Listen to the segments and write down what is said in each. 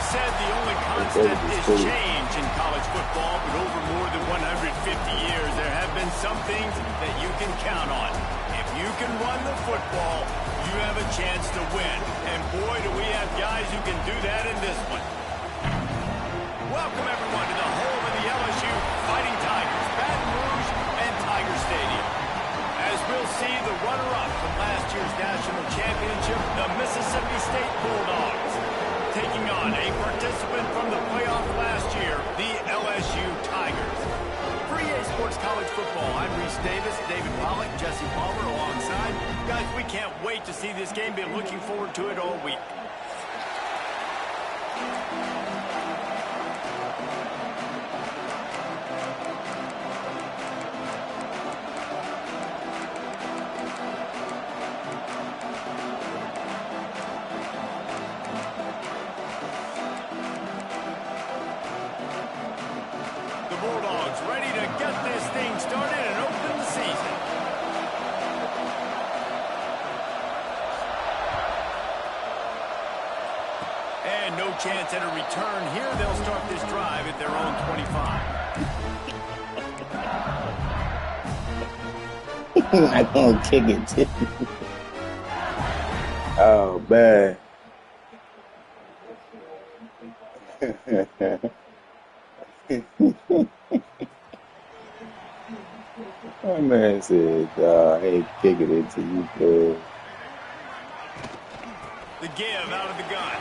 said the only constant is change in college football, but over more than 150 years, there have been some things that you can count on. If you can run the football, you have a chance to win. And boy, do we have guys who can do that in this one. Welcome, everyone, to the home of the LSU Fighting Tigers, Baton Rouge and Tiger Stadium. As we'll see, the runner-up from last year's national championship, the Mississippi State Bulldogs, taking on a participant from the playoff last year, the LSU Tigers. For EA Sports College Football, I'm Reese Davis, David Pollack, Jesse Palmer alongside. Guys, we can't wait to see this game. Been looking forward to it all week. Bulldogs ready to get this thing started and open the season. And no chance at a return here. They'll start this drive at their own 25. I'm gonna kick it too. Oh man. My man said, I ain't kicking it to you, bro. The give out of the gun.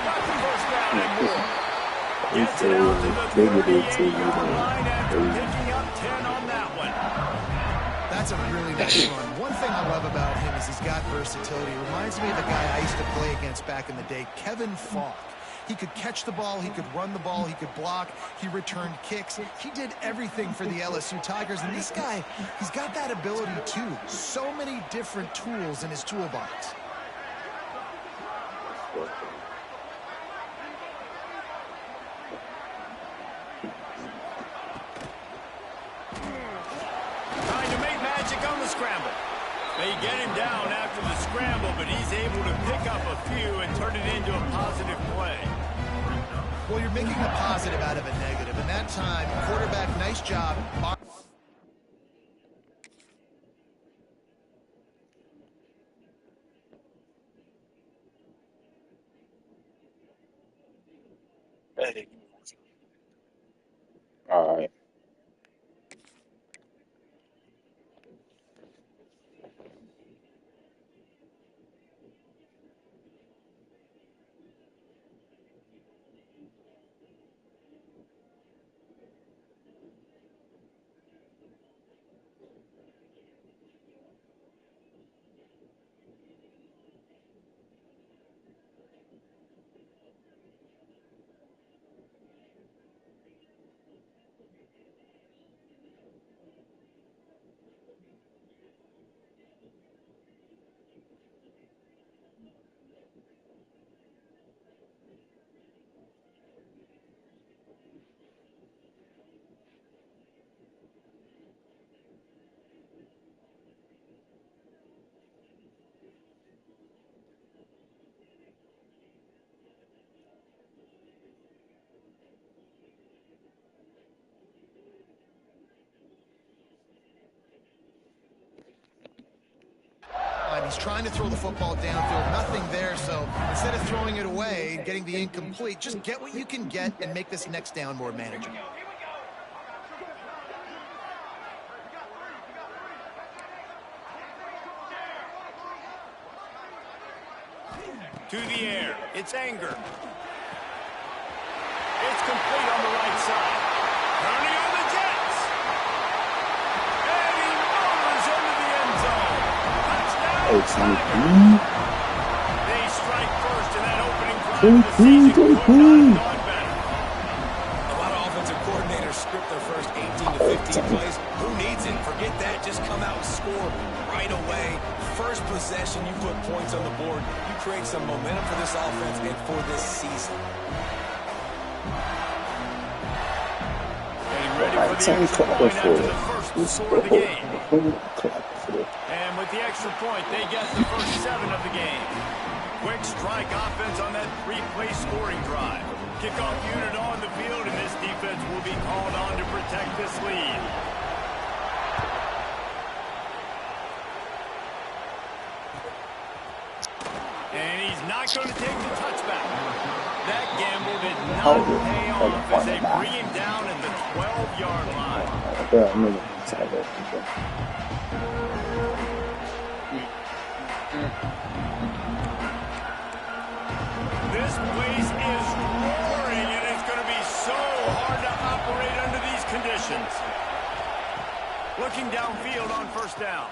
Got the first down and more. Gets it out to the 38-yard line after picking up 10 on that one. That's a really nice run. One thing I love about him is he's got versatility. Reminds me of the guy I used to play against back in the day, Kevin Falk. He could catch the ball, he could run the ball, he could block, he returned kicks. He did everything for the LSU Tigers, and this guy, he's got that ability too. So many different tools in his toolbox. Trying to make magic on the scramble. They get him down after the scramble, but he's able to pick up a few and turn it into a positive play. Well, you're making a positive out of a negative, and that time, quarterback, nice job. All right. He's trying to throw the football downfield, nothing there, so instead of throwing it away and getting the incomplete, just get what you can get and make this next down more manageable. To the air, it's Anger. It's complete on the right side. Turning on the Jets. And he motors into the end zone. Touchdown. They strike first in that opening drive of the season. Could not have gone better. A lot of offensive coordinators script their first 18 to 15 plays. Who needs it? Forget that. Just come out and score right away. First possession, you put points on the board. You create some momentum for this offense and for this season. Getting ready for the extra point after the first score of the game. And with the extra point, they get the first 7 of the game. Quick strike offense on that 3-play scoring drive. Kickoff unit on the field, and this defense will be called on to protect this lead. And he's not going to take the touchback. That gamble did not pay off as they bring him down at the 12-yard line. This place is roaring, and it's going to be so hard to operate under these conditions. Looking downfield on first down.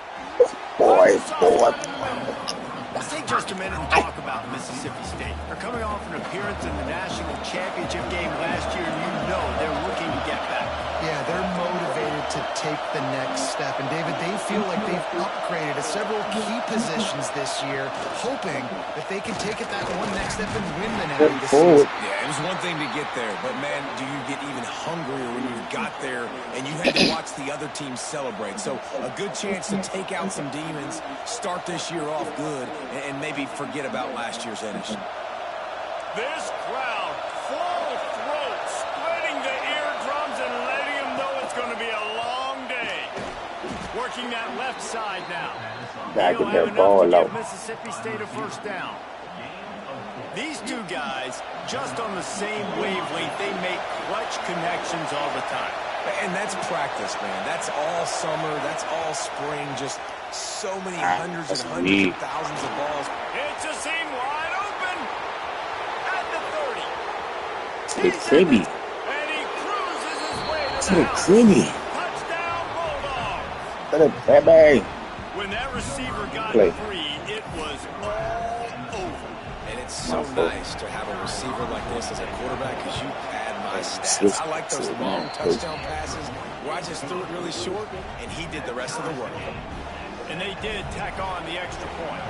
Let's take just a minute and talk about Mississippi State. They're coming off an appearance in the national championship game last year, and you know they're looking to get back. Yeah, they're motivated to take the next step. And, David, they feel like they've upgraded at several key positions this year, hoping that they can take it that one next step and win the Natty this season. Yeah, it was one thing to get there, but, man, do you get even hungrier when you got there and you had to watch the other team celebrate. So a good chance to take out some demons, start this year off good, and maybe forget about last year's finish. This crowd, full throat, splitting the eardrums and letting them know it's going to be a long day. Working that left side now. They'll have enough to give Mississippi State a first down. These two guys, just on the same wavelength, they make clutch connections all the time. And that's practice, man. That's all summer. That's all spring. Just so many hundreds and hundreds of thousands of balls. It's a seam wide open at the 30. It's Timmy. And he cruises his way to It's the house. Timmy. Touchdown Bulldogs. When that receiver got free, it was all over. And it's so nice to have a receiver like this as a quarterback because you pad my stats. I like those long touchdown passes where I just threw it really short and he did the rest of the work. And they did tack on the extra point.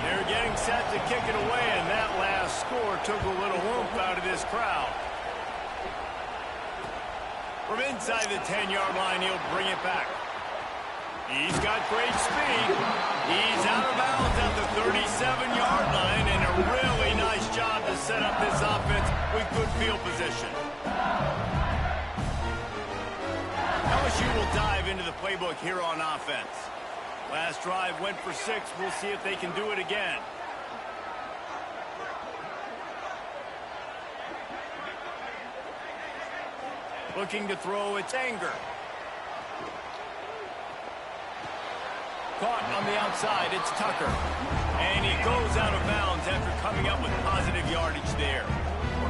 They're getting set to kick it away, and that last score took a little oomph out of this crowd. From inside the 10-yard line, he'll bring it back. He's got great speed. He's out of bounds at the 37-yard line, and a really nice job to set up this offense with good field position. LSU will dive into the playbook here on offense. Last drive went for 6. We'll see if they can do it again. Looking to throw, it's Anger. Caught on the outside, it's Tucker. And he goes out of bounds after coming up with positive yardage there.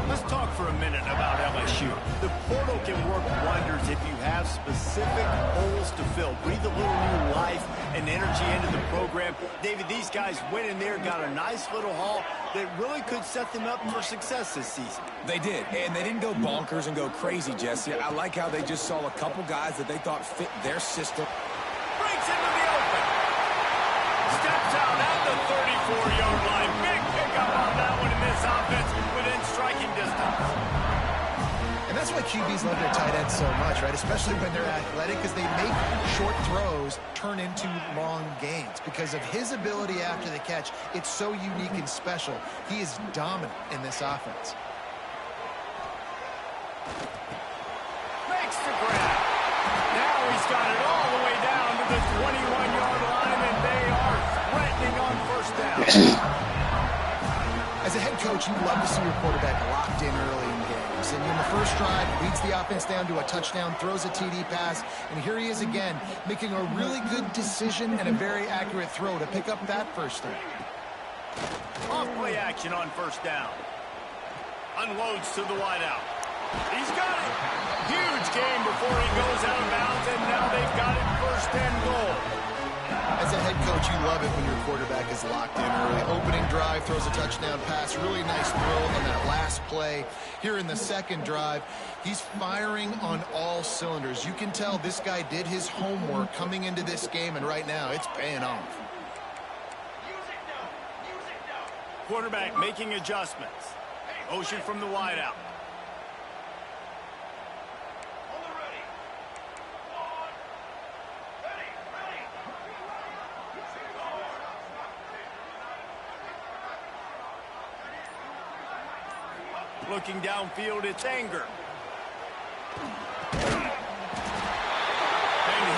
Let's talk for a minute about LSU. The portal can work wonders if you have specific holes to fill. Breathe a little new life and energy into the program. David, these guys went in there, got a nice little haul that really could set them up for success this season. They did, and they didn't go bonkers and go crazy, Jesse. I like how they just saw a couple guys that they thought fit their system. Breaks into the open. Steps out at the 34-yard line. Big pickup on that one in this offense within striking distance. And that's why QBs love their tight ends so much, right? Especially when they're athletic, because they make short throws turn into long gains. Because of his ability after the catch, it's so unique and special. He is dominant in this offense. Makes the grab. Now he's got it all the way down to the 21-yard line, and they are threatening on first down. As a head coach, you love to see your quarterback locked in early in games. And in the first drive, leads the offense down to a touchdown, throws a TD pass, and here he is again, making a really good decision and a very accurate throw to pick up that first down. Off-play action on first down. Unloads to the wideout. He's got it. Huge game before he goes out of bounds, and now they've got it first and goal. As a head coach, you love it when your quarterback is locked in early. Opening drive, throws a touchdown pass. Really nice throw on that last play. Here in the second drive, he's firing on all cylinders. You can tell this guy did his homework coming into this game, and right now it's paying off. Quarterback making adjustments. Motion from the wideout. looking downfield, it's Anger. And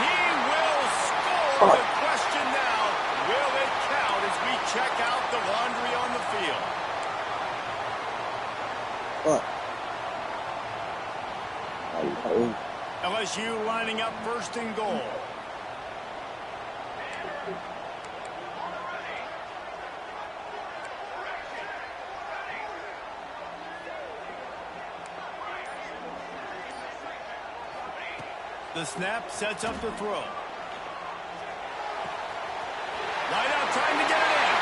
he will score. The question now, will it count as we check out the laundry on the field? LSU lining up first and goal. The snap sets up the throw. Right out, trying to get it in.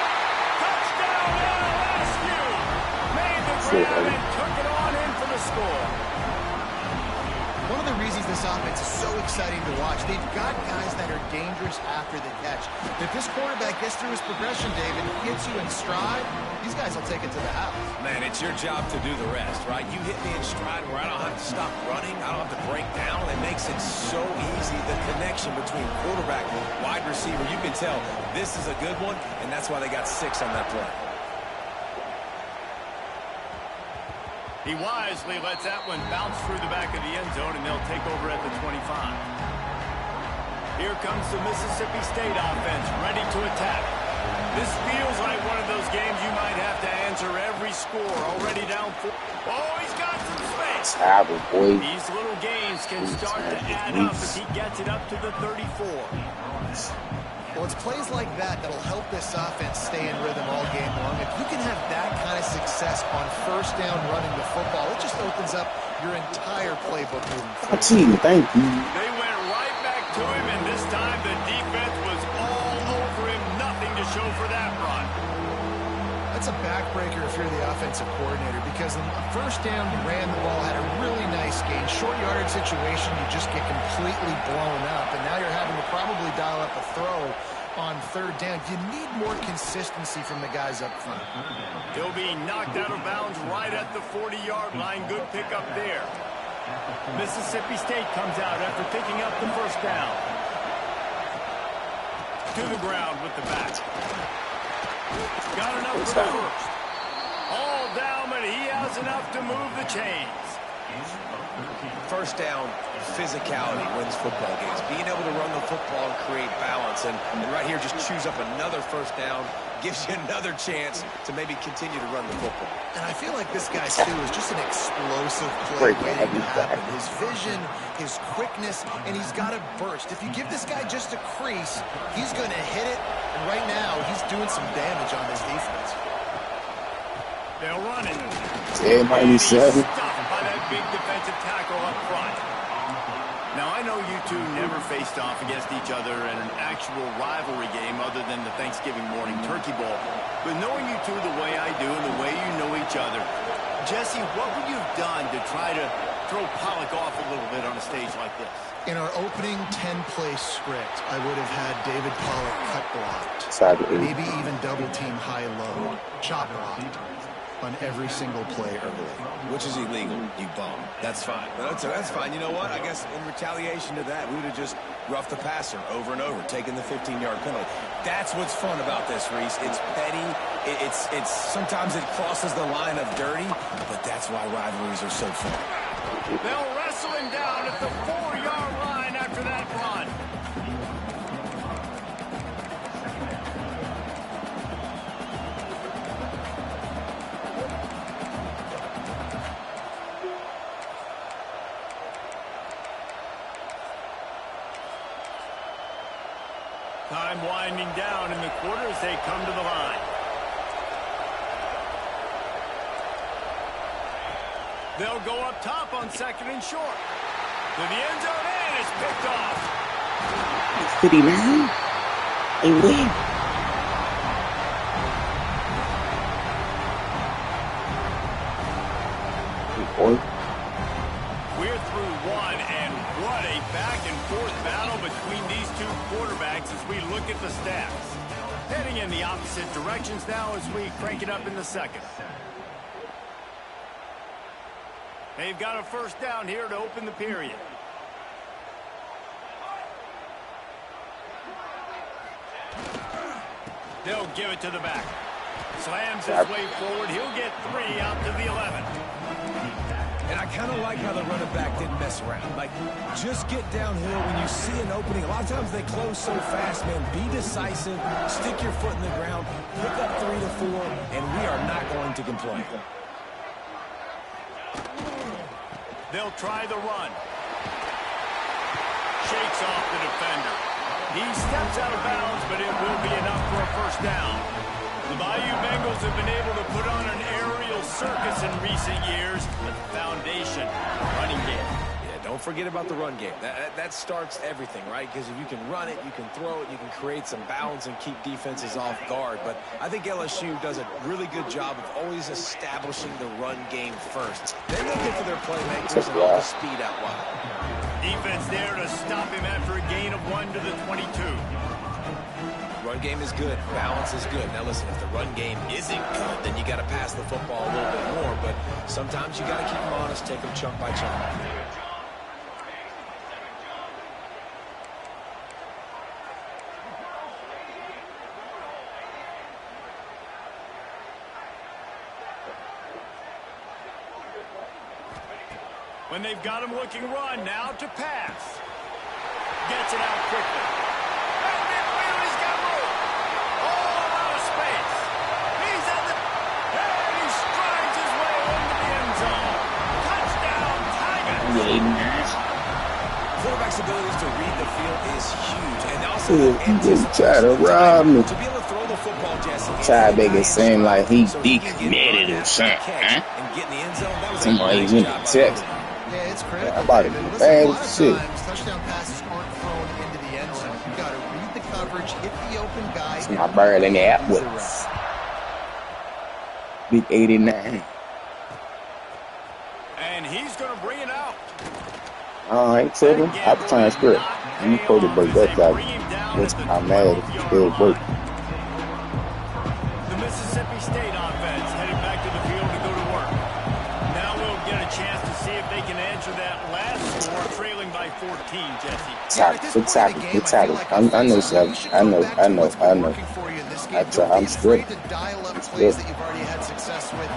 Touchdown, LSU! Made the grab and took it on in for the score. One of the reasons this offense is so exciting to watch, they've got guys that are dangerous after the catch. If this quarterback gets through his progression, David, hits you in stride, these guys will take it to the house. Man, it's your job to do the rest, right? You hit me in stride where I don't have to stop running. I don't have to break down. It makes it so easy. The connection between quarterback and wide receiver, you can tell this is a good one, and that's why they got 6 on that play. He wisely lets that one bounce through the back of the end zone, and they'll take over at the 25. Here comes the Mississippi State offense, ready to attack. This feels like one of those games you might have to answer every score. Already down 4. Oh, he's got some space. These little games can start to add up as he gets it up to the 34. Well, it's plays like that that'll help this offense stay in rhythm all game long. If you can have that kind of success on first down running the football, it just opens up your entire playbook moving forward. Thank you. They went right back to him, and this time the defense was all over him. Nothing to show for that run. That's a backbreaker if you're the offensive coordinator, because on first down, you ran the ball, had a really nice gain. Short yardage situation, you just get completely blown up, and now you're having to probably dial up a throw on third down. You need more consistency from the guys up front. He'll be knocked out of bounds right at the 40-yard line. Good pickup there. Mississippi State comes out after picking up the first down. To the ground with the back. Got enough for the first. All down, but he has enough to move the chains. First down, physicality wins football games. Being able to run the football and create balance. And right here, just choose up another first down. Gives you another chance to maybe continue to run the football. And I feel like this guy, Stu, is just an explosive play waiting to happen. His vision, his quickness, and he's got a burst. If you give this guy just a crease, he's going to hit it. And right now, he's doing some damage on this defense. They'll run it. 10-7. Stopped by that big defensive tackle up front. Now, I know you two never faced off against each other in an actual rivalry game other than the Thanksgiving morning turkey bowl. But knowing you two the way I do and the way you know each other, Jesse, what would you have done to try to throw Pollock off a little bit on a stage like this? In our opening 10-play script, I would have had David Pollock cut blocked. Maybe even double-team high-low, chop blocked on every single play early. Which is illegal, you bum. That's fine. That's fine. You know what? I guess in retaliation to that, we would have just roughed the passer over and over, taking the 15-yard penalty. That's what's fun about this, Reese. It's petty. It's sometimes it crosses the line of dirty, but that's why rivalries are so fun. They'll wrestle him down at the 4-yard line after that run. Time winding down in the quarter as they come to the line. They'll go up top on second and short. To the end zone, and it's picked off. 59. Hey, win. We're through one, and what a back-and-forth battle between these two quarterbacks as we look at the stats. Heading in the opposite directions now as we crank it up in the second. They've got a first down here to open the period. They'll give it to the back. Slams his way forward. He'll get 3 out to the 11. And I kind of like how the running back didn't mess around. Like, just get downhill when you see an opening. A lot of times they close so fast, man. Be decisive, stick your foot in the ground, pick up 3 to 4, and we are not going to complain. They'll try the run. Shakes off the defender. He steps out of bounds, but it will be enough for a first down. The Bayou Bengals have been able to put on an aerial circus in recent years, but the foundation, running game. Yeah, don't forget about the run game. That starts everything, right? Because if you can run it, you can throw it, you can create some balance and keep defenses off guard. But I think LSU does a really good job of always establishing the run game first. Then they'll get to their playmakers and all the speed out wide. Defense there to stop him after a gain of 1 to the 22. Run game is good. Balance is good. Now listen, if the run game isn't good, then you got to pass the football a little bit more. But sometimes you got to keep them honest, take them chunk by chunk. When they've got him looking run, now to pass. Gets it out quickly. And he's got room. All out of space. He's at the... And he strides his way into the end zone. Touchdown, Tigers. Quarterback's abilities to read the field is huge. And also, He just try to rob me. to be able to throw the football, Jesse. Try to make it seem like he decommitted or something, huh? And get in the end zone, that was Somebody a went great to job. text. Yeah, it's critical. I'm about to David. be Listen, bad a lot as of shit. times, touchdown passes aren't thrown into the end zone. You got to read the coverage, hit the open guy. It's my bird in the Atwoods. Big 89. And he's going to bring it out. I ain't tripping. I was trying to script. You supposed to break that down. That's how mad if it still work. The Mississippi State offense headed back to the field to go to work. Now we'll get a chance to see if they can answer that last score, trailing by 14, Jesse. Good tackle. I know, Seth. I know. I'm strict. Plays that you've already had success with,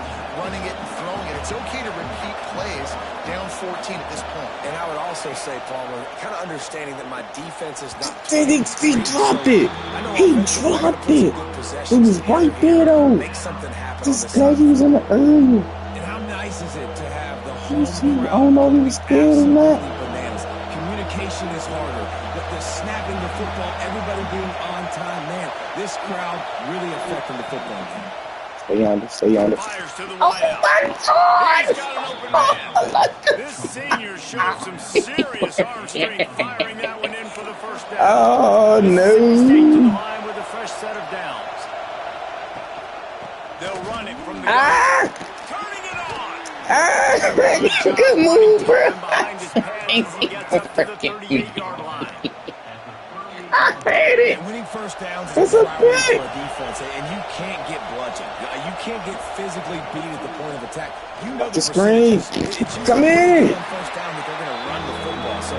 running it and throwing it. It's okay to repeat plays down 14 at this point. And I would also say, Palmer, kind of understanding that my defense is not... He dropped it. He dropped it. It was right there, though. Make something happen. Just like he was in the early. And how nice is it to have the I don't know if he was scared or not. Bananas. Communication is harder, but the snapping the football, everybody being on time, man, this crowd really affecting the football game. Stay on the. Fires to the Oh wideout. my God! He's got an open man. This senior showed some serious arm strength, firing that one in for the first down. Oh Mississippi State to the no! line with a fresh set of downs. They'll run it from the gun. Turning it on. Good move, bro. Behind his pads as he gets up to the 38-yard line. I hate it. And winning first downs It's is a a priority pick. for a defense, and you can't get bludgeoned. You can't get physically beat at the point of attack. You know The screen. Come in. First down that they're going to run the football. So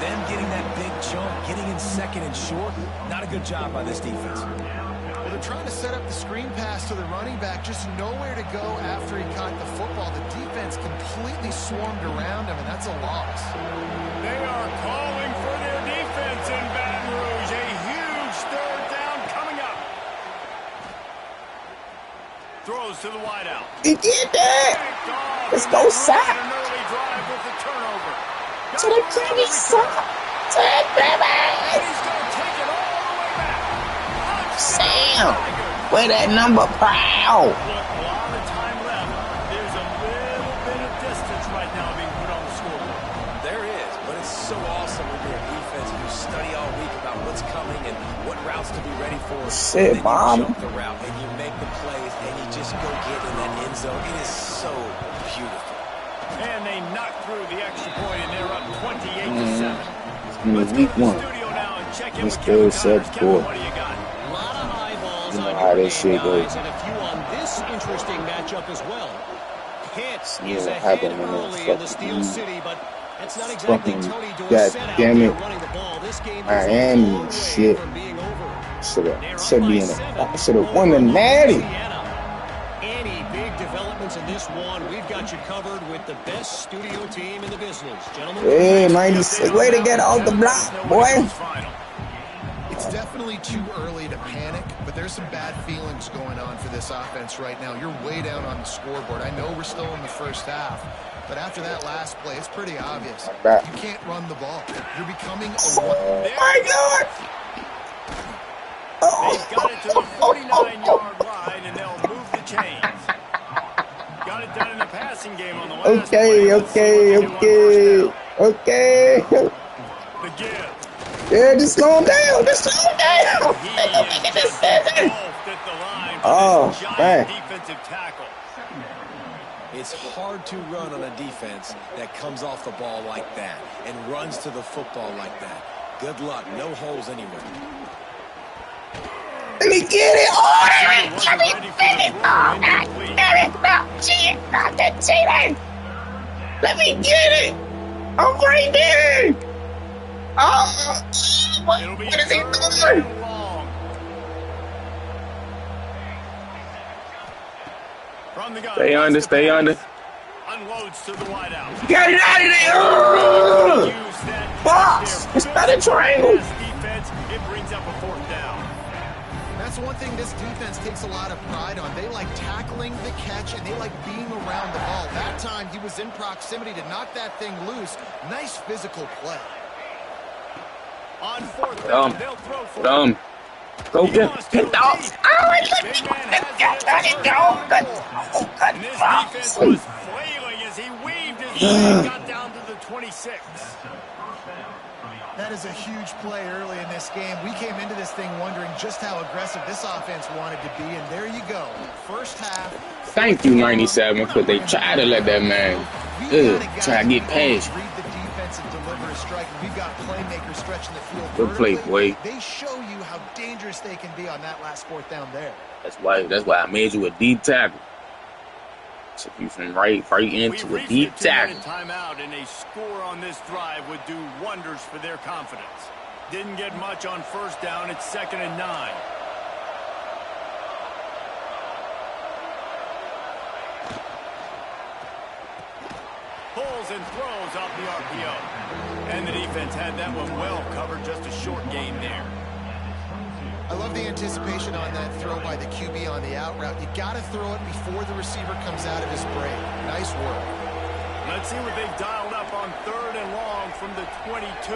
them getting that big jump, getting in second and short, not a good job by this defense. Well, they're trying to set up the screen pass to the running back, just nowhere to go after he caught the football. The defense completely swarmed around him, and that's a loss. They are calling for their defense in Baton Rouge. A huge third down coming up. Throws to the wideout. He did that. Let's go, Sack. An early drive with the turnover. To the Jimmy Sack. To the baby. He's going to take it all the way back. Sam, where that number proud? Look, a lot of time left. There's a little bit of distance right now being put on the scoreboard. There is, but it's so awesome when you're a defense and you study all week about what's coming and what routes to be ready for. Shit, and then Mom. you jump the route and you make the plays and you just go get in that end zone. It is so beautiful. And they knock through the extra point, and they're up 28-7. It's week one. It's still set for. What do you got? A lot of eyeballs You know on how your this game, shit goes. guys, and a few on this interesting matchup as well. Pitts Yeah, is what ahead happened in early this in the Steel fucking City, but that's not exactly fucking Tony Dorsett God out damn there it. running the ball. This game is Miami a long way shit. from being over. Should They're have up by be in 7 it. I should have over won the natty. Louisiana. Any big developments seconds in this one. We've got you covered with the best studio team in the business. Gentlemen. Hey, 96. Way to get off the block, boy. It's definitely too early to panic, but there's some bad feelings going on for this offense right now. You're way down on the scoreboard. I know we're still in the first half, but after that last play, it's pretty obvious. You can't run the ball. You're becoming a Oh, my God. They've got it to the 49-yard line, and they'll move the chains. Got it done in the passing game on the last play. Okay. The give. Yeah, just slow him down. Just slow him down. He is just engulfed at the line for this giant defensive tackle. It's hard to run on a defense that comes off the ball like that and runs to the football like that. Good luck. No holes anywhere. Let me get it. Oh, let me get it. Oh, God damn it. No, see it. Not that cheating. Let me get it. I'm right there. Oh, what is he doing? Stay under, stay under. Unloads to the wideout. Get it out of there. Box. It's not a triangle. Defense, it brings up a fourth down. That's one thing this defense takes a lot of pride on. They like tackling the catch, and they like being around the ball. That time, he was in proximity to knock that thing loose. Nice physical play. On fourth down, they'll throw for it. Go get picked off. Oh, let me go. And this defense was flailing as he weaved his way and got down to the 26. That is a huge play early in this game. We came into this thing wondering just how aggressive this offense wanted to be, and there you go. First half. Thank you, 97, because they try to let that man try to get past. Read the defense and deliver a strike. We've got playmakers stretching the field. Good play, boy. They show you how dangerous they can be on that last fourth down there. That's why I made you a deep tackle. So you from right into a deep tackle. Timeout, and a score on this drive would do wonders for their confidence. Didn't get much on first down. It's 2nd and 9. Pulls and throws off the RPO. And the defense had that one well covered. Just a short gain there. I love the anticipation on that throw by the QB on the out route. You got to throw it before the receiver comes out of his break. Nice work. Let's see what they've dialed up on 3rd and long from the 22.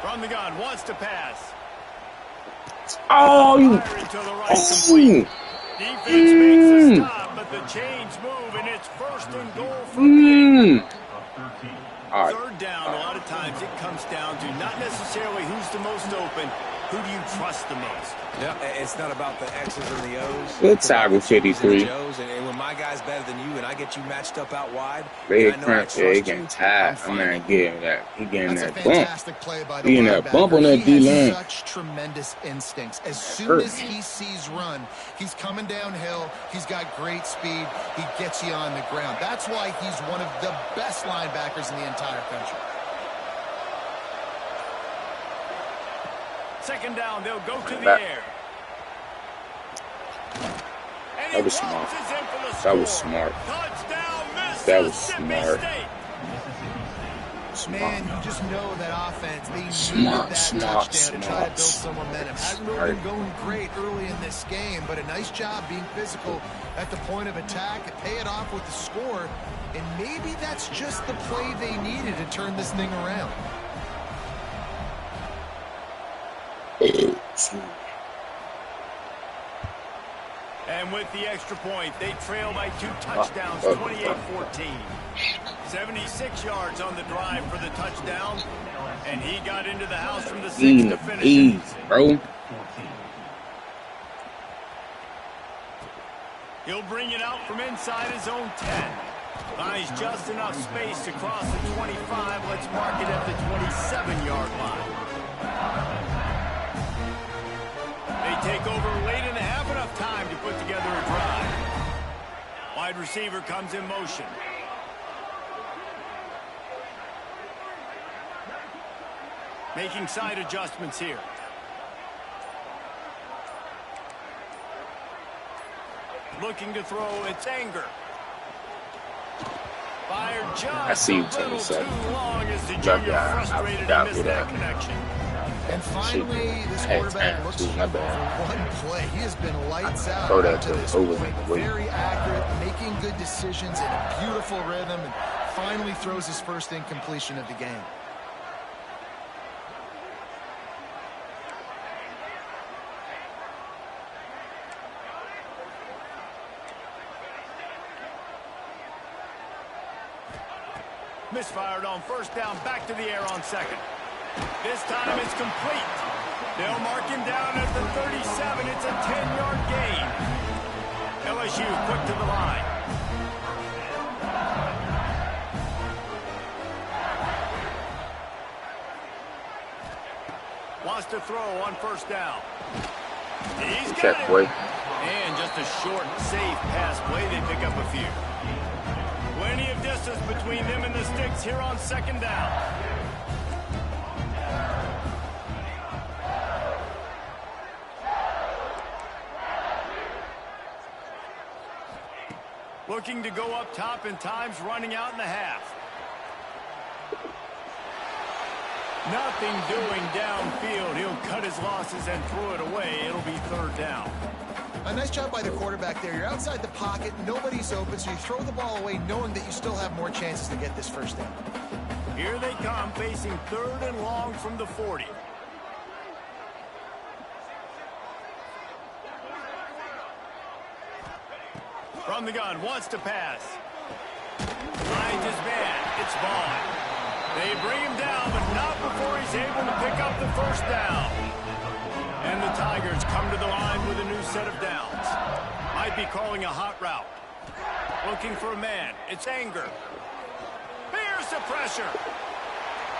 From the gun, wants to pass. Oh, you. To the right, complete. Defense makes a stop, but the chains move, and it's 1st and goal from the 8. All right. 3rd down, a lot of times it comes down to not necessarily who's the most open, who do you trust the most? Yeah, it's not about the X's and the O's. Good tackle, 53. And when my guy's better than you and I get you matched up out wide, Red crunch, yeah, he getting tired. I'm not getting that. He getting that bump. He getting that bump on that D-line. Such tremendous instincts. As soon as he sees run, he's coming downhill. He's got great speed. He gets you on the ground. That's why he's one of the best linebackers in the entire country. 2nd down, they'll go to the air. That was smart. That was smart. That was smart. Man, you just know that offense. They need that touchdown to try to build some momentum. Hasn't really been going great early in this game, but a nice job being physical at the point of attack and pay it off with the score. And maybe that's just the play they needed to turn this thing around. And with the extra point, they trail by 2 touchdowns, 28-14. 76 yards on the drive for the touchdown, and he got into the house from the 6 to finish it. Bro. He'll bring it out from inside his own 10. Finds just enough space to cross the 25. Let's mark it at the 27-yard line. They take over late in the half, enough time to put together a drive. Wide receiver comes in motion. Making side adjustments here. Looking to throw, it's Anger. Fired just I see you, a little 27. too long as the Love junior y'all. frustrated I'll and missed that connection. And finally, this quarterback looks for one play. He has been lights out up to this point. Very accurate, making good decisions in a beautiful rhythm, and finally throws his first incompletion of the game. Misfired on first down, back to the air on second. This time it's complete. They'll mark him down at the 37. It's a 10-yard gain. LSU quick to the line. Wants to throw on first down. He's got it. And just a short, safe pass play. They pick up a few. Plenty of distance between them and the sticks here on second down. Looking to go up top, and time's running out in the half. Nothing doing downfield. He'll cut his losses and throw it away. It'll be third down. A nice job by the quarterback there. You're outside the pocket. Nobody's open, so you throw the ball away knowing that you still have more chances to get this first down. Here they come, facing third and long from the 40. From the gun, wants to pass. Finds his man. It's Vaughn. They bring him down, but not before he's able to pick up the first down. And the Tigers come to the line with a new set of downs. Might be calling a hot route. Looking for a man. It's Anger. Here's the pressure.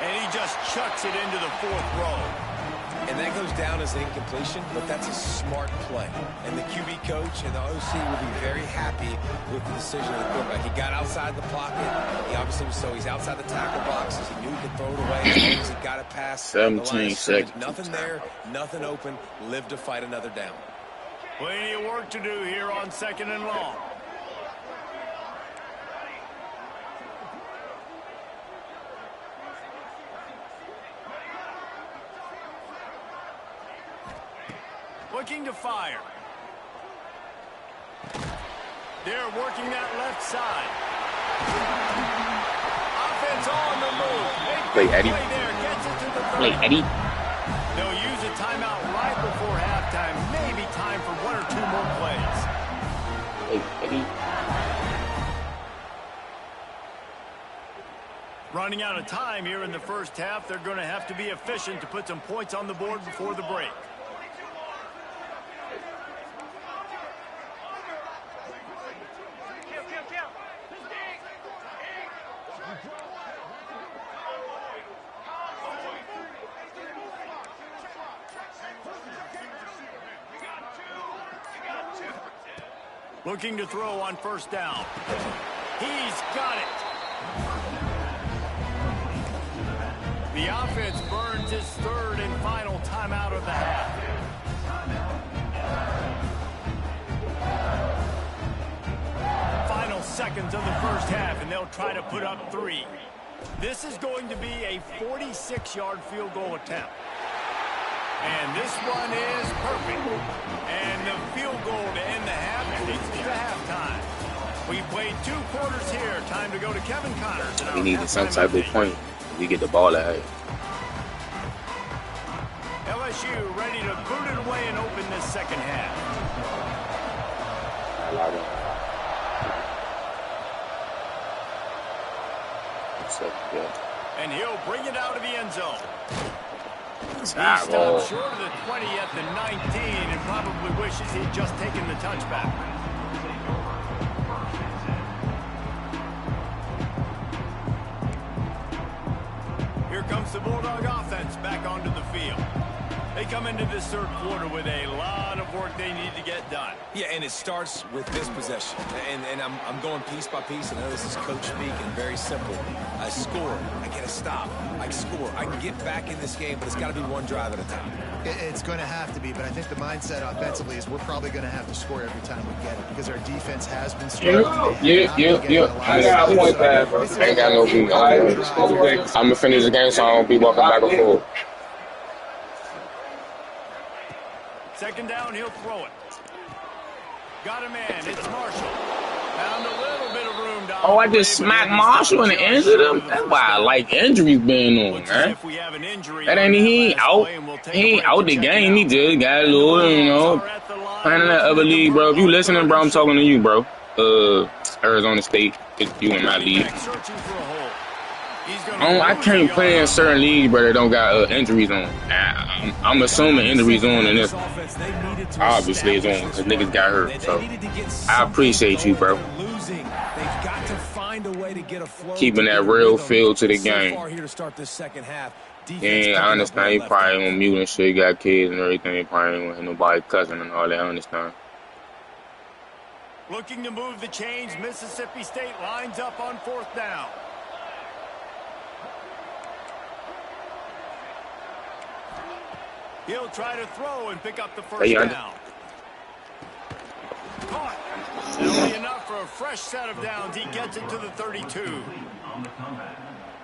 And he just chucks it into the fourth row. And that goes down as an incompletion, but that's a smart play. And the QB coach and the OC will be very happy with the decision of the quarterback. He got outside the pocket. He obviously was he's outside the tackle boxes. He knew he could throw it away as long as he got it past 17 seconds. Nothing there, nothing open. Live to fight another down. Plenty of work to do here on second and long. Looking to fire. They're working that left side. Offense on the move. Play Eddie. Play Eddie. They'll use a timeout right before halftime. Maybe time for one or two more plays. Play Eddie. Running out of time here in the first half. They're going to have to be efficient to put some points on the board before the break. Looking to throw on first down. He's got it. The offense burns his third and final timeout of the half. Final seconds of the first half, and they'll try to put up 3. This is going to be a 46-yard field goal attempt. And this one is perfect. And the field goal to end the half takes us to halftime. We played 2 quarters here. Time to go to Kevin Connors. We needed some type of point. We get the ball out. LSU ready to boot it away and open this second half. And he'll bring it out of the end zone. He stopped short of the 20 at the 19 and probably wishes he'd just taken the touchback. Here comes the Bulldog offense back onto the field. They come into this third quarter with a lot of work they need to get done. Yeah, and it starts with this possession. And I'm going piece by piece. I know this is coach speak and very simple. I score. I get a stop. I score. I can get back in this game, but it's got to be one drive at a time. It's going to have to be, but I think the mindset offensively is we're probably going to have to score every time we get it because our defense has been struggling. Yeah. I got a point back, bro. I ain't got no beat. I'm going to finish the game so I don't be walking back and forth. Second down, he'll throw it. Got a man. It's Marshall. Found a little bit of room down. Oh, I just smacked Marshall and injured him? That's why I like injuries being on, man. That ain't he ain't out. He ain't out the game. He just got a little, you know, playing in that other league, bro. If you listening, bro, I'm talking to you, bro. Arizona State, you in my league. I can't play in certain leagues, bro, that don't got injuries on. I'm assuming injuries on in this. Obviously, it's on because niggas got hurt. So I appreciate you, bro. Keeping that real feel to the game. Yeah, I understand. You probably on mute and shit. You got kids and everything. You probably ain't want nobody cussing and all that. I understand. Looking to move the chains. Mississippi State lines up on fourth down. He'll try to throw and pick up the first down. Caught. That'll be enough for a fresh set of downs. He gets it to the 32.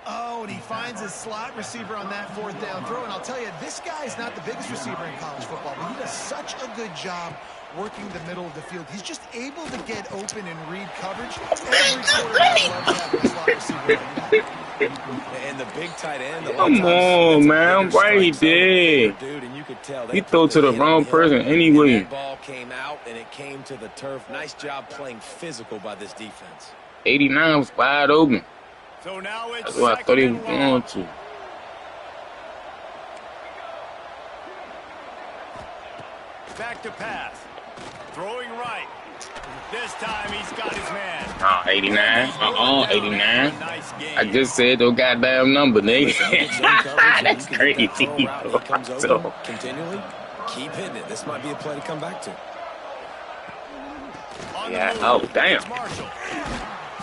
Oh, and he finds his slot receiver on that fourth down throw. And I'll tell you, this guy's not the biggest receiver in college football, but he does such a good job working the middle of the field. He's just able to get open and read coverage. Every quarterback loves having a slot receiver like that. And the big tight end. Come on, man. Why he did? He threw to the wrong person anyway. That ball came out and it came to the turf. Nice job playing physical by this defense. 89 was wide open. So now it's that's what I thought he was going to. Back to pass. Throwing right. This time he's got his man. 89. 89. I just said the goddamn number, nigga. That's crazy. So, continually keep hitting it. This might be a play to come back to. Yeah. Oh, damn.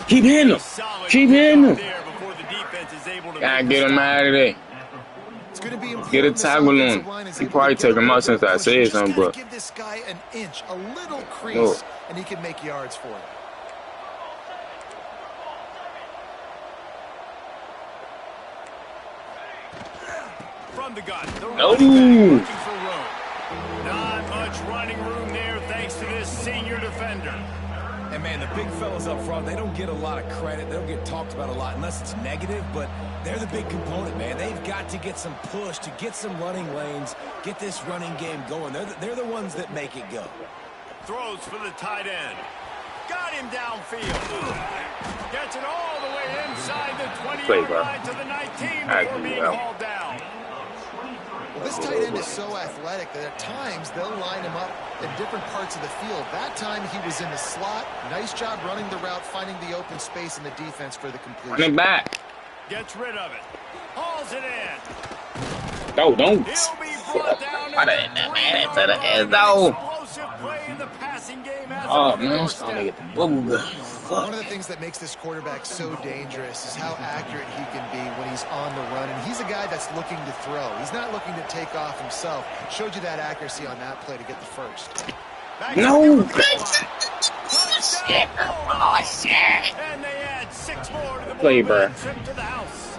Keep hitting him. Keep hitting him. Gotta get him out of there. Get a tackle on him. He probably took him out since I said something, but give this guy an inch, a little crease, and he can make yards for it. From the gun. No. Not much running room there thanks to this senior defender. And, man, the big fellas up front, they don't get a lot of credit. They don't get talked about a lot unless it's negative, but they're the big component, man. They've got to get some push to get some running lanes, get this running game going. They're the ones that make it go. Throws for the tight end. Got him downfield. Gets it all the way inside the 20-yard line to the 19 before being hauled down. Well, this tight end is so athletic that at times they'll line him up in different parts of the field. That time he was in the slot. Nice job running the route, finding the open space in the defense for the completion. Running back. Gets rid of it. Hauls it in. No, don't. He'll be brought down to the end zone. Oh, man, I'm starting to get the bubble gun. One of the things that makes this quarterback so dangerous is how accurate he can be when he's on the run. And he's a guy that's looking to throw. He's not looking to take off himself. Showed you that accuracy on that play to get the first. No. And they add 6 more to the play, bro. To the house.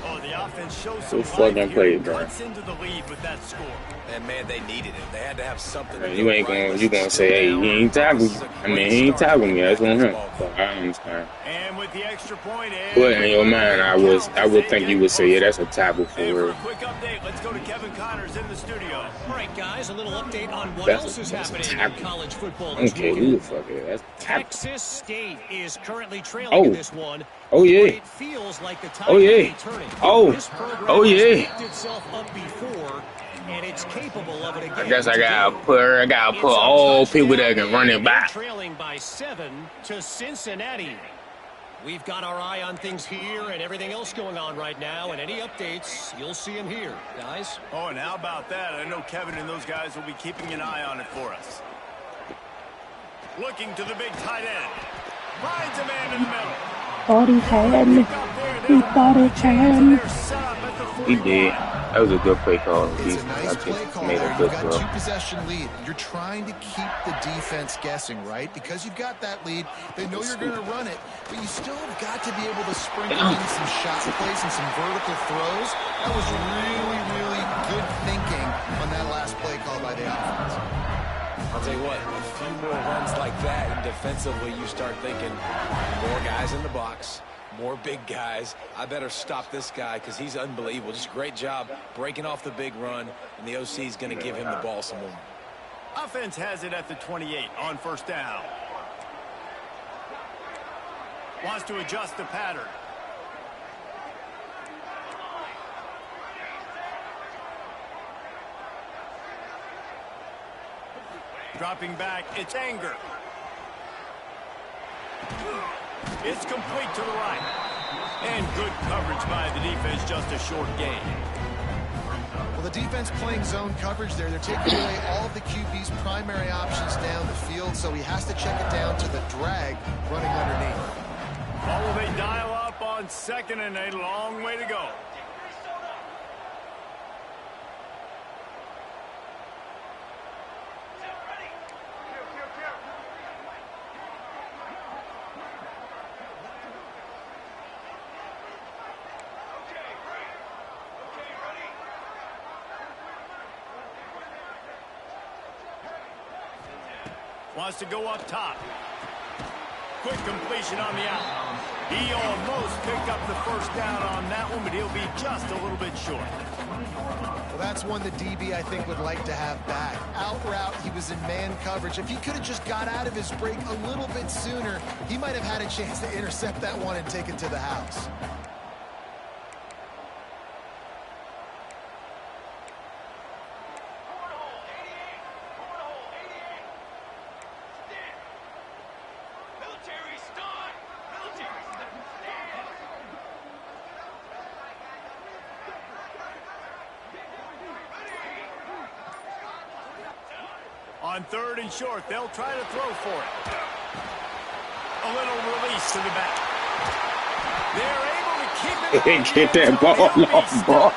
Oh, the offense shows so fucking play, bro. Into the lead with that score. And man, they needed it. They had to have something. Man, you ain't gonna say, hey, he ain't tackled you. I mean, he ain't tackled me. That's on him. So I understand. And with the extra point, but in your mind, I would think you would say, yeah, that's a tackle for real. For a quick update, let's go to Kevin Connors in the studio. All right, guys, a little update on what else is happening in college football. Okay, who the fuck is that? Texas State is currently trailing in this one. Oh yeah. It feels like the tide is turning. This program has picked itself up before, and it's capable of it again. I guess I gotta put all people that can run it back. Trailing by 7 to Cincinnati. We've got our eye on things here and everything else going on right now, and any updates, you'll see them here, guys. Oh, and how about that? I know Kevin and those guys will be keeping an eye on it for us. Looking to the big tight end. Finds a man in the middle. Thought he had me. He thought he had me. He did. That was a good play call. It's a nice play call made there. a You've good got throw. 2-possession lead. You're trying to keep the defense guessing, right? Because you've got that lead, they know you're going to run it, but you still have got to be able to sprinkle in some shot plays and some vertical throws. That was really, really good thinking on that last play call by the offense. I'll tell you what, a few more runs like that, and defensively you start thinking more guys in the box, more big guys. I better stop this guy because he's unbelievable. Just great job breaking off the big run, and the OC is going to give him the ball some more. Offense has it at the 28 on first down. Wants to adjust the pattern. Dropping back, it's Anger. It's complete to the right. And good coverage by the defense, just a short gain. Well, the defense playing zone coverage there. They're taking away all of the QB's primary options down the field, so he has to check it down to the drag running underneath. Oh, will they dial up on second and a long way to go. Wants to go up top. Quick completion on the out. He almost picked up the first down on that one, but he'll be just a little bit short. Well, that's one the DB, I think, would like to have back. Out route, he was in man coverage. If he could have just got out of his break a little bit sooner, he might have had a chance to intercept that one and take it to the house. On third and short, they'll try to throw for it. A little release to the back. They're able to keep it. Get that ball off, boy.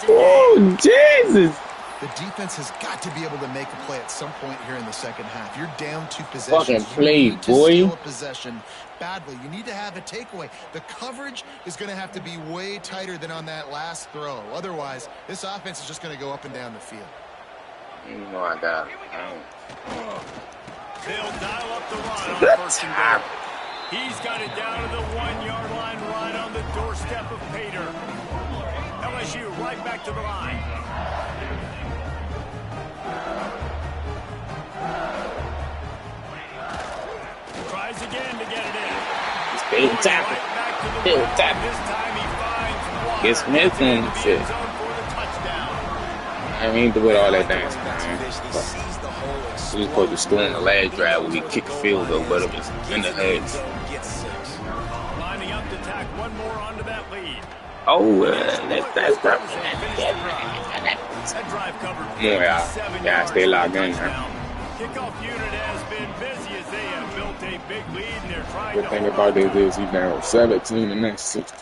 Oh, Jesus. The defense has got to be able to make a play at some point here in the second half. You're down 2 possessions. Fucking play, you need to boy. steal a possession badly. You need to have a takeaway. The coverage is going to have to be way tighter than on that last throw. Otherwise, this offense is just going to go up and down the field. You know I got it. They'll dial up the run on first and goal. He's got it down to the 1-yard line, right on the doorstep of Pater. LSU right back to the line. Tries again to get it in. Still tapping. Still tapping. This time he finds Water. Get Smith on the shit. I ain't doing all that dance, man. We was supposed to score on the last drive when we kicked the field goal, but it was in the heads. Lining up to tack one more onto that lead. Oh, that's probably That drive covered. Yeah, stay locked in, man. Kickoff unit has been busy as they have built a big lead, and they're trying The to thing about this is he's now 17 and next 16.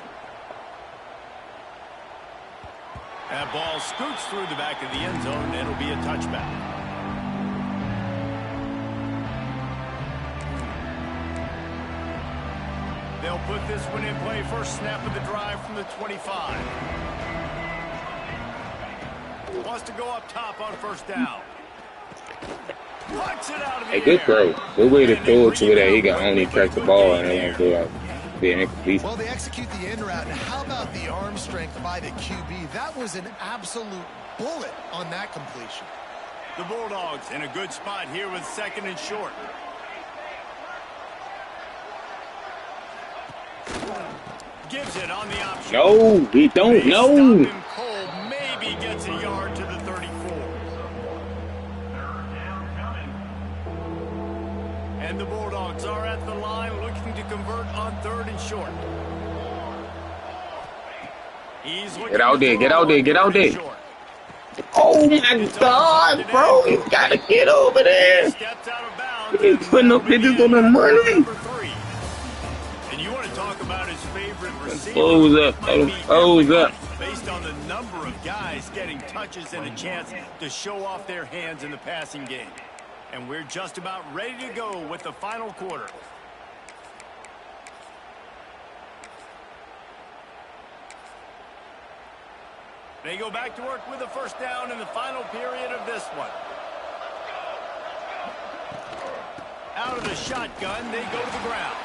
That ball scoots through the back of the end zone, and it'll be a touchback. They'll put this one in play first snap of the drive from the 25. Wants to go up top on first down. Puts it out of the Hey, good air. throw. Good way to throw it to where he can only catch the ball and it won't go out. Be an incomplete. Well, they execute the end route. And how about the arm strength by the QB? That was an absolute bullet on that completion. The Bulldogs in a good spot here with second and short. Gives it on the option. No, we don't They know. stop him cold. Maybe gets a yard to the 34. And the Bulldogs are at the line looking to convert on 3rd and short. He's looking Get out there, get out there, get out there. short. Oh my God, bro, you gotta get over there. Steps out of bounds. You ain't putting no bitches on the money. And you want to talk about his favorite receiver? Close up, close up. Based on the number of guys getting touches and a chance to show off their hands in the passing game. And we're just about ready to go with the final quarter. They go back to work with a first down in the final period of this one. Out of the shotgun, they go to the ground.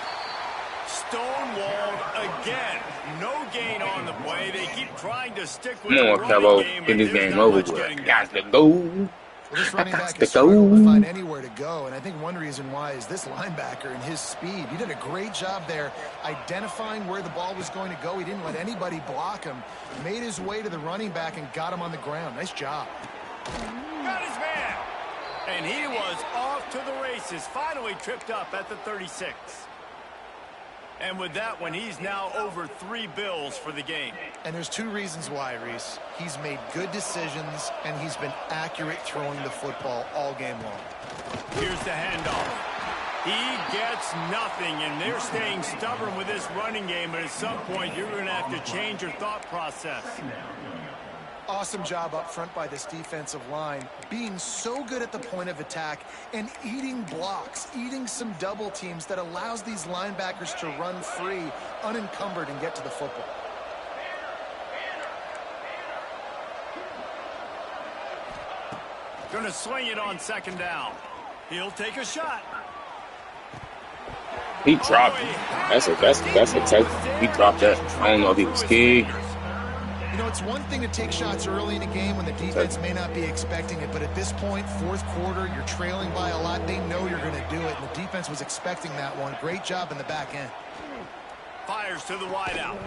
Stonewalled again. No gain on the play. They keep trying to stick with Come on, Cabo. Get this game over with. Got to go. Well, this running back is struggling to find anywhere to go, and I think one reason why is this linebacker and his speed. He did a great job there identifying where the ball was going to go. He didn't let anybody block him. Made his way to the running back and got him on the ground. Nice job. Got his man. And he was off to the races. Finally tripped up at the 36. And with that one, he's now over 3 bills for the game. And there's 2 reasons why, Reese. He's made good decisions, and he's been accurate throwing the football all game long. Here's the handoff. He gets nothing, and they're staying stubborn with this running game. But at some point, you're going to have to change your thought process. Awesome job up front by this defensive line, being so good at the point of attack and eating blocks, eating some double teams that allows these linebackers to run free, unencumbered, and get to the football. Going to swing it on 2nd down. He'll take a shot. He dropped it. That's a touch. He dropped that. I don't know if he was scared. You know, it's one thing to take shots early in a game when the defense may not be expecting it, but at this point, 4th quarter, you're trailing by a lot. They know you're going to do it, and the defense was expecting that one. Great job in the back end. Fires to the wideout.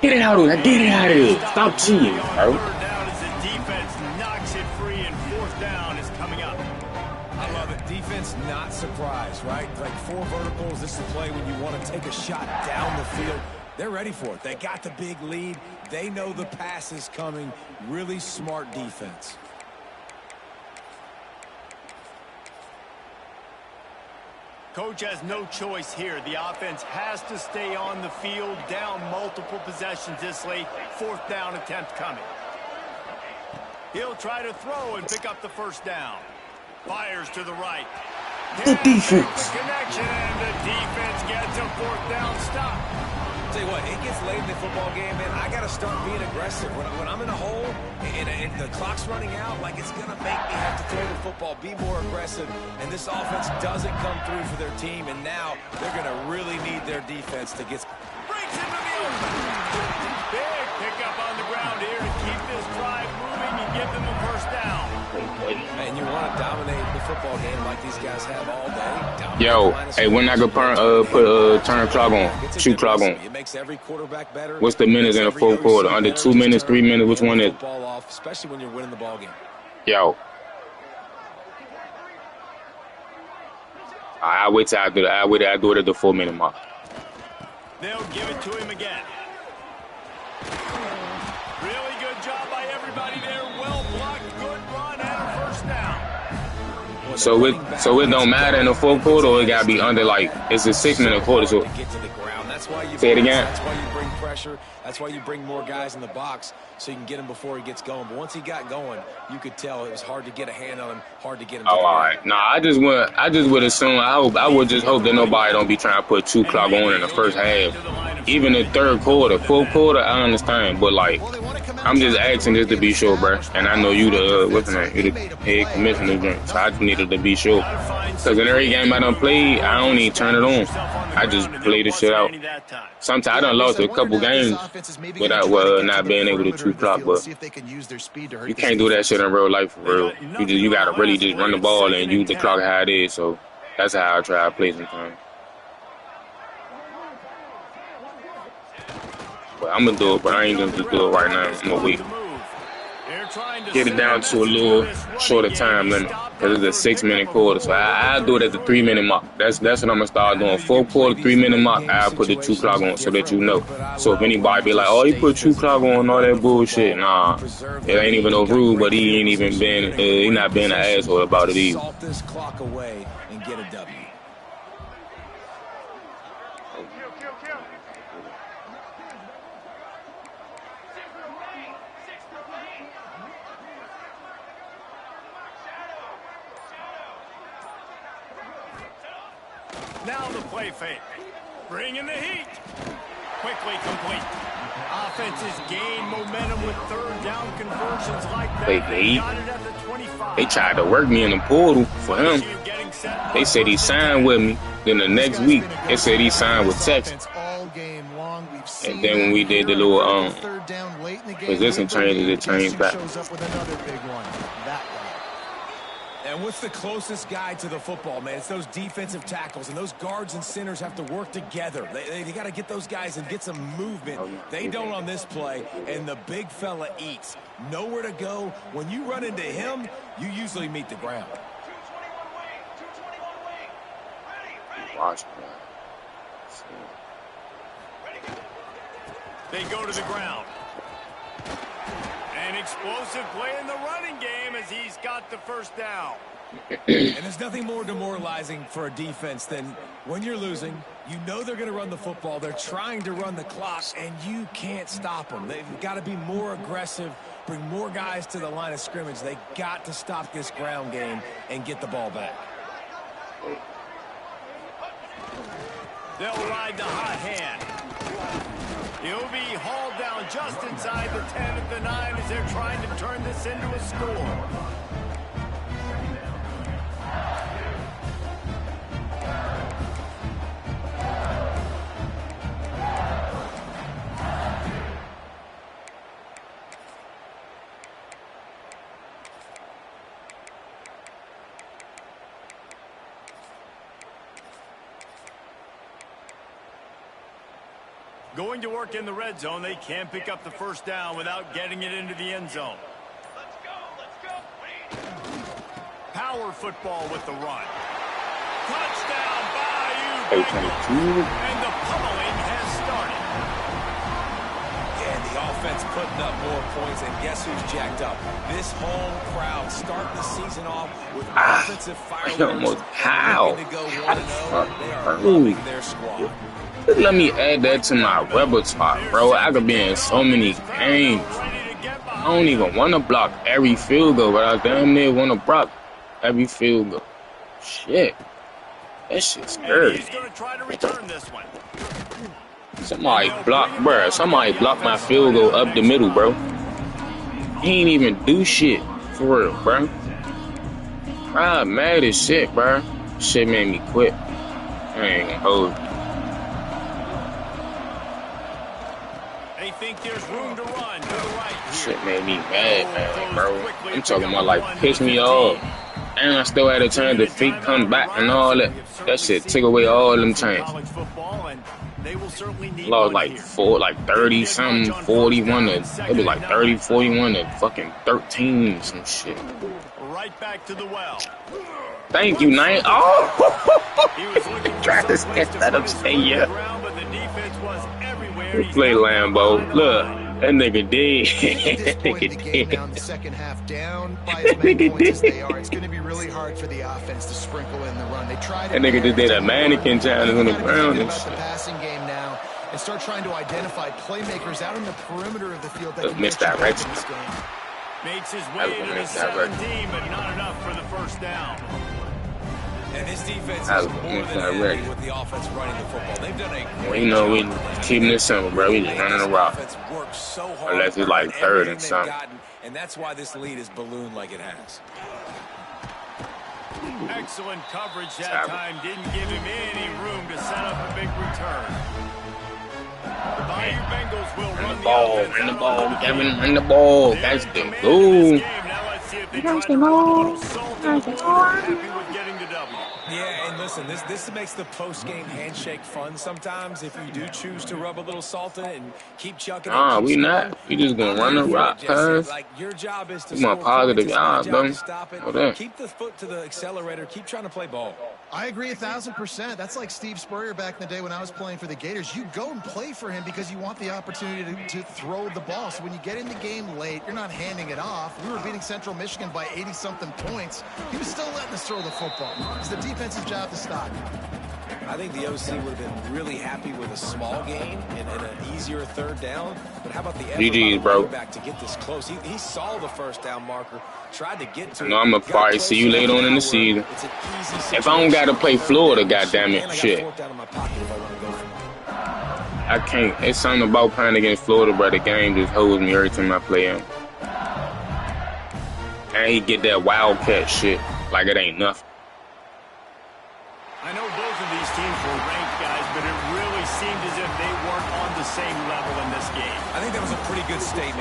Get it out of there. Get it out of there. Stop cheating, bro. 3rd down as the defense knocks it free, and 4th down is coming up. I love it. Defense not surprised, right? Like 4 verticals. This is a play when you want to take a shot down the field. They're ready for it. They got the big lead. They know the pass is coming. Really smart defense. Coach has no choice here. The offense has to stay on the field, down multiple possessions this late. 4th down attempt coming. He'll try to throw and pick up the 1st down. Fires to the right. The defense. The connection, and the defense gets a 4th down stop. Tell you what, it gets late in the football game, man. I got to start being aggressive. When I'm in a hole and the clock's running out, like it's going to make me have to throw the football, be more aggressive. And this offense doesn't come through for their team, and now they're going to really need their defense to get... Breaks into the open. Big pickup on the ground here to keep this drive moving and give them a 1st down. And you want to dominate the football game like these guys have all day. Yo, hey, when I could turn clock on, shoot clock on. It makes every quarterback better. What's the minutes in the 4th quarter? Under 2 minutes, 3 minutes? Which one is? Ball off, especially when you're winning the ball game. Yo. I'll wait till I do it. I'll wait till I do it at the 4-minute mark. They'll give it to him again. Really good job by everybody there. Well blocked, good run, and a 1st down. So it don't matter in the 4th quarter, or it gotta be under, like, it's a 6-minute quarter. So say it again. That's why you bring pressure. That's why you bring more guys in the box so you can get him before he gets going. But once he got going, you could tell it was hard to get a hand on him, hard to get him. Oh, all right. Nah, I just would assume. I would just hope that nobody don't be trying to put 2 clock on in the 1st half. Even the 3rd quarter, 4th quarter, I understand. But like, I'm just asking just to be sure, bro. And I know you you the head commissioner, so I just needed to be sure. Because in every game I done played, I don't even turn it on. I just play the shit out. Sometimes I done lost a couple games without not being able to 2 clock, but you can't do that shit in real life for real. You gotta really just run the ball and use the clock how it is. So that's how I try to play sometimes. But I'm gonna do it, but I ain't gonna just do it right now. I'm gonna wait. Here get it down to a little shorter time limit because it's a 6-minute quarter. So I'll do it at the 3-minute mark. That's what I'm gonna start doing. 4th quarter, 3-minute mark. I'll put the 2 clock on so that you know. So if anybody be like, "Oh, you put 2 clock on all that bullshit," nah, it ain't even no rule. But he ain't even been, he not being an asshole about it either. Salt this clock away and get a W. Now the play fake. Bringing the heat. Quickly complete. Offenses gain momentum with 3rd down conversions like that. They got it at the 25. They tried to work me in the portal for him. They said he signed with me. Then the next week, they said he signed with Texas. And then when we did the little position changes, it changed back. And what's the closest guy to the football, man? It's those defensive tackles, and those guards and centers have to work together. They got to get those guys and get some movement. They don't on this play, and the big fella eats. Nowhere to go. When you run into him, you usually meet the ground. Watch, they go to the ground. An explosive play in the running game as he's got the 1st down. And there's nothing more demoralizing for a defense than when you're losing, you know they're going to run the football, they're trying to run the clock, and you can't stop them. They've got to be more aggressive, bring more guys to the line of scrimmage. They got to stop this ground game and get the ball back. They'll ride the hot hand. He'll be hauled down just inside the 10 at the 9 as they're trying to turn this into a score. Going to work in the red zone, they can't pick up the 1st down without getting it into the end zone. Let's go. Power football with the run. Touchdown, Bayou Bengals. And the pummeling has started. Yeah, the offense putting up more points, and guess who's jacked up? This home crowd starting the season off with offensive fireworks. How? To go 1-0. They are loving their squad. Let me add that to my repertoire, bro. I could be in so many games. I don't even want to block every field goal, but I damn near want to block every field goal. Shit. That shit's scary. Somebody block, bro. Somebody block my field goal up the middle, bro. He ain't even do shit. For real, bro. I'm mad as shit, bro. Shit made me quit. I ain't gonna hold you. Think there's room to run to the right. Shit made me mad, man, bro. I'm talking about like piss me off. And I still had a chance to fake come back and all that. That shit took away all them chances. Lost like 30 something, 41 to, it was like 30, 41 to fucking 13, some shit. Right back to the well. Thank you, Knight. Oh! Try to sketch that up, say yeah. Play Lambo. Look, that nigga dead. That nigga dead. Now in the second half down by as many points as they are. It's going to be really hard for the offense to sprinkle in the run. They tried that nigga just did a mannequin challenge on the ground and shit. The passing game now and start trying to identify playmakers out in the perimeter of the field that can misdirection. Makes his way to the 17, but not enough for the 1st down. And this defense is more than happy with the offense running the football. They've done a great job. We keeping this simple, bro. We just running the rock. Unless it's like 3rd and something. And that's why this lead is ballooned like it has. Excellent coverage that time. Didn't give him any room to set up a big return. The Bayou Bengals will run the ball. Run the ball, Kevin. Run the ball. That's the goal. Now let's see if they try to put a little salt in the water. Happy with getting the W. Yeah, and listen, this makes the post-game handshake fun sometimes if you do choose to rub a little salt in it and keep chucking it. We not. We just gonna run the rock, cuz. Like, your job is to We more score positive, points. y'all, It's my job bro. to stop it. Hold Keep the foot to the accelerator. Keep trying to play ball. I agree 1,000%. That's like Steve Spurrier back in the day when I was playing for the Gators. You go and play for him because you want the opportunity to throw the ball. So when you get in the game late, you're not handing it off. We were beating Central Michigan by 80-something points. He was still letting us throw the football. It's the defensive job to stop. I think the OC would have been really happy with a small gain and an easier third down. But how about the effort GG's, by the bro. running back to get this close? He saw the first down marker, tried to get to it. No, I'm gonna probably see you later on in the season. If I don't gotta play Florida, goddammit, shit. I can't. It's something about playing against Florida, bro. The game just holds me every time I play him. And he get that wildcat shit like it ain't nothing. I know both of these teams were ranked, guys, but it really seemed as if they weren't on the same level in this game. I think that was a pretty good statement.